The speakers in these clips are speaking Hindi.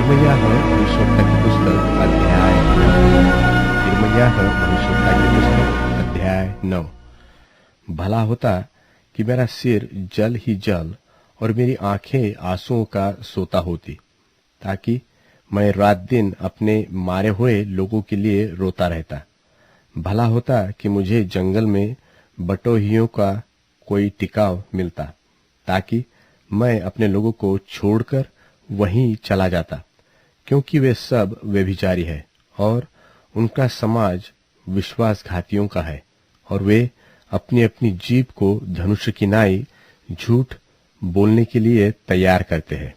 यिर्मयाह भविष्यवक्ता की पुस्तक अध्याय 9। यिर्मयाह भविष्यवक्ता की पुस्तक अध्याय 9। भला होता कि मेरा सिर जल ही जल और मेरी आंखें आंसुओं का सोता होती, ताकि मैं रात दिन अपने मारे हुए लोगों के लिए रोता रहता। भला होता कि मुझे जंगल में बटोहियों का कोई टिकाव मिलता, ताकि मैं अपने लोगों को छोड़कर वहीं चला जाता, क्योंकि वे सब व्यभिचारी है और उनका समाज विश्वासघातियों का है, और वे अपनी अपनी जीभ को धनुष की नाई झूठ बोलने के लिए तैयार करते हैं।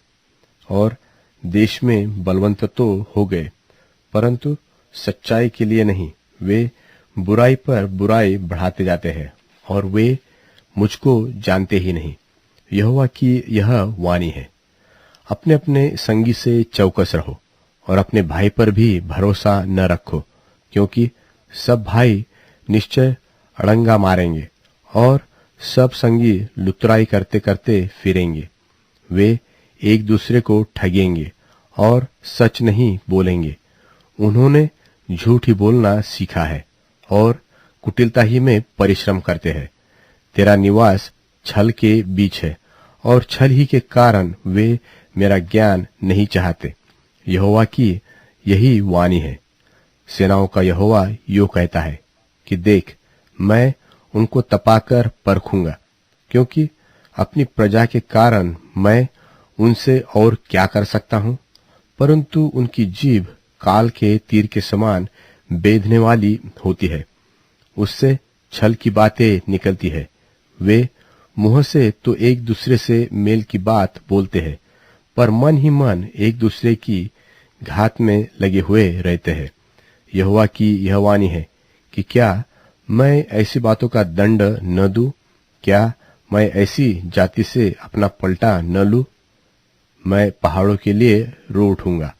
और देश में बलवंत तो हो गए, परंतु सच्चाई के लिए नहीं। वे बुराई पर बुराई बढ़ाते जाते हैं, और वे मुझको जानते ही नहीं। यहोवा की यह वाणी है, अपने अपने संगी से चौकस रहो और अपने भाई पर भी भरोसा न रखो, क्योंकि सब भाई निश्चय अड़ंगा मारेंगे और सब संगी लुतराई करते करते फिरेंगे। वे एक दूसरे को ठगेंगे और सच नहीं बोलेंगे। उन्होंने झूठ ही बोलना सीखा है और कुटिलता ही में परिश्रम करते हैं। तेरा निवास छल के बीच है, और छल ही के कारण वे मेरा ज्ञान नहीं चाहते। यहोवा की यही वाणी है। सेनाओं का यहोवा यो कहता है कि देख, मैं उनको तपाकर परखूंगा, क्योंकि अपनी प्रजा के कारण मैं उनसे और क्या कर सकता हूं। परंतु उनकी जीभ काल के तीर के समान बेधने वाली होती है, उससे छल की बातें निकलती है। वे मुंह से तो एक दूसरे से मेल की बात बोलते हैं, पर मन ही मन एक दूसरे की घात में लगे हुए रहते हैं। यहोवा की यह वाणी है कि क्या मैं ऐसी बातों का दंड न दूं? क्या मैं ऐसी जाति से अपना पलटा न लूं? मैं पहाड़ों के लिए रो उठूंगा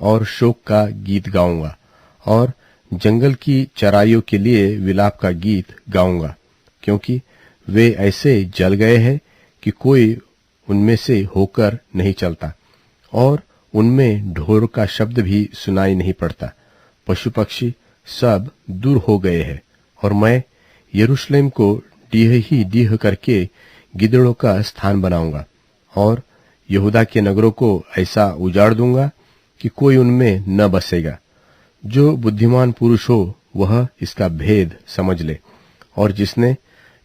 और शोक का गीत गाऊंगा, और जंगल की चराइयों के लिए विलाप का गीत गाऊंगा, क्योंकि वे ऐसे जल गए हैं कि कोई उनमें से होकर नहीं चलता, और उनमें ढोर का शब्द भी सुनाई नहीं पड़ता। पशु पक्षी सब दूर हो गए हैं, और मैं यरूशलेम को डीह ही डीह करके गिदड़ों का स्थान बनाऊंगा, और यहूदा के नगरों को ऐसा उजाड़ दूंगा कि कोई उनमें न बसेगा। जो बुद्धिमान पुरुष हो वह इसका भेद समझ ले, और जिसने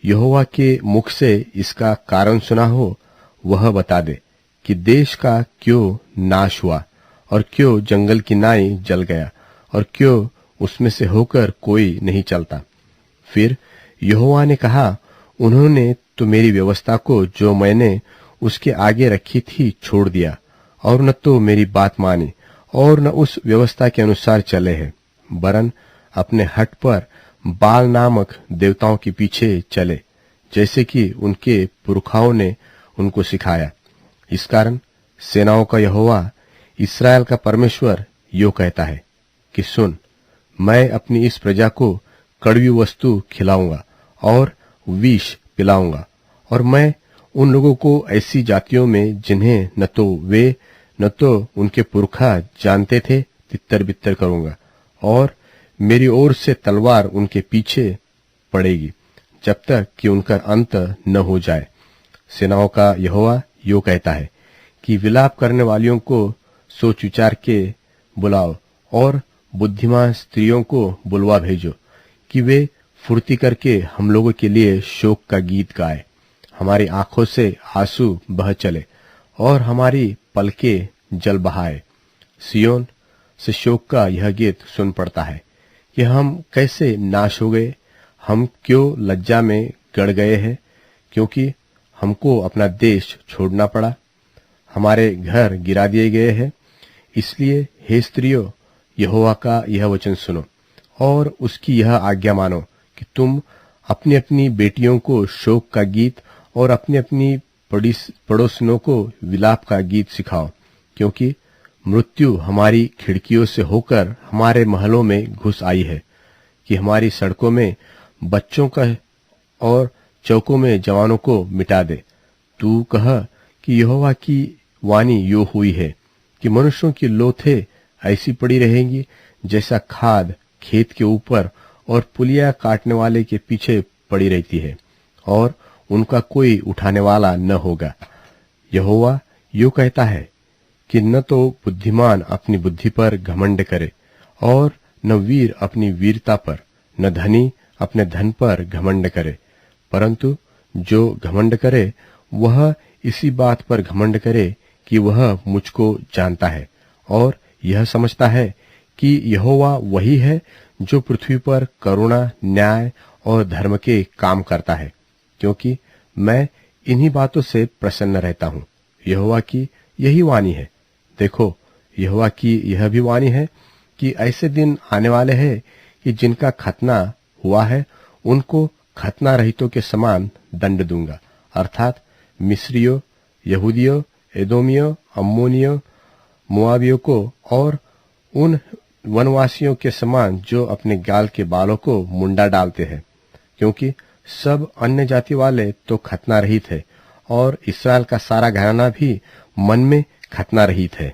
यहोवा के मुख से इसका कारण सुना हो वह बता दे कि देश का क्यों नाश हुआ, और क्यों जंगल की नाई जल गया, और क्यों उसमें से होकर कोई नहीं चलता। फिर यहोवा ने कहा, उन्होंने तो मेरी व्यवस्था को जो मैंने उसके आगे रखी थी छोड़ दिया, और न तो मेरी बात मानी और न उस व्यवस्था के अनुसार चले हैं, वरन अपने हठ पर बाल नामक देवताओं के पीछे चले, जैसे कि उनके पुरखाओं ने उनको सिखाया। इस कारण सेनाओं का यहोवा, इस्राएल का परमेश्वर यो कहता है कि सुन, मैं अपनी इस प्रजा को कड़वी वस्तु खिलाऊंगा और विष पिलाऊंगा, और मैं उन लोगों को ऐसी जातियों में जिन्हें न तो वे न तो उनके पुरखा जानते थे तितर बितर करूंगा, और मेरी ओर से तलवार उनके पीछे पड़ेगी जब तक कि उनका अंत न हो जाए। सेनाओं का यहोवा यो कहता है कि विलाप करने वालियों को सोच विचार के बुलाओ, और बुद्धिमान स्त्रियों को बुलवा भेजो कि वे फुर्ती करके हम लोगों के लिए शोक का गीत गाए। हमारी आंखों से आंसू बह चले और हमारी पलकें जल बहाए। सियोन से शोक का यह गीत सुन पड़ता है कि हम कैसे नाश हो गए, हम क्यों लज्जा में गड़ गए हैं, क्योंकि हमको अपना देश छोड़ना पड़ा, हमारे घर गिरा दिए गए हैं। इसलिए हे स्त्रियों, यहोवा का यह वचन सुनो और उसकी यह आज्ञा मानो कि तुम अपनी अपनी बेटियों को शोक का गीत और अपनी अपनी पड़ोसनों को विलाप का गीत सिखाओ, क्योंकि मृत्यु हमारी खिड़कियों से होकर हमारे महलों में घुस आई है, कि हमारी सड़कों में बच्चों का और चौकों में जवानों को मिटा दे। तू कह कि यहोवा की वाणी यो हुई है कि मनुष्यों की लोथें ऐसी पड़ी रहेंगी जैसा खाद खेत के ऊपर और पुलिया काटने वाले के पीछे पड़ी रहती है, और उनका कोई उठाने वाला न होगा। यहोवा यूं कहता है कि न तो बुद्धिमान अपनी बुद्धि पर घमंड करे, और न वीर अपनी वीरता पर, न धनी अपने धन पर घमंड करे, परंतु जो घमंड करे वह इसी बात पर घमंड करे कि वह मुझको जानता है, और यह समझता है कि यहोवा वही है जो पृथ्वी पर करुणा, न्याय और धर्म के काम करता है, क्योंकि मैं इन्हीं बातों से प्रसन्न रहता हूँ। यहोवा की यही वाणी है। देखो, यहोवा की यह भी वाणी है कि ऐसे दिन आने वाले हैं कि जिनका खतना हुआ है उनको खतना रहितों के समान दंड दूंगा, अर्थात मिस्रियों, यहूदियों, एदोमियों, अम्मोनियों, मोआबियों को, और उन वनवासियों के समान जो अपने गाल के बालों को मुंडा डालते हैं, क्योंकि सब अन्य जाति वाले तो खतना रहित है, और इस्राएल का सारा घराना भी मन में खतना रहित है।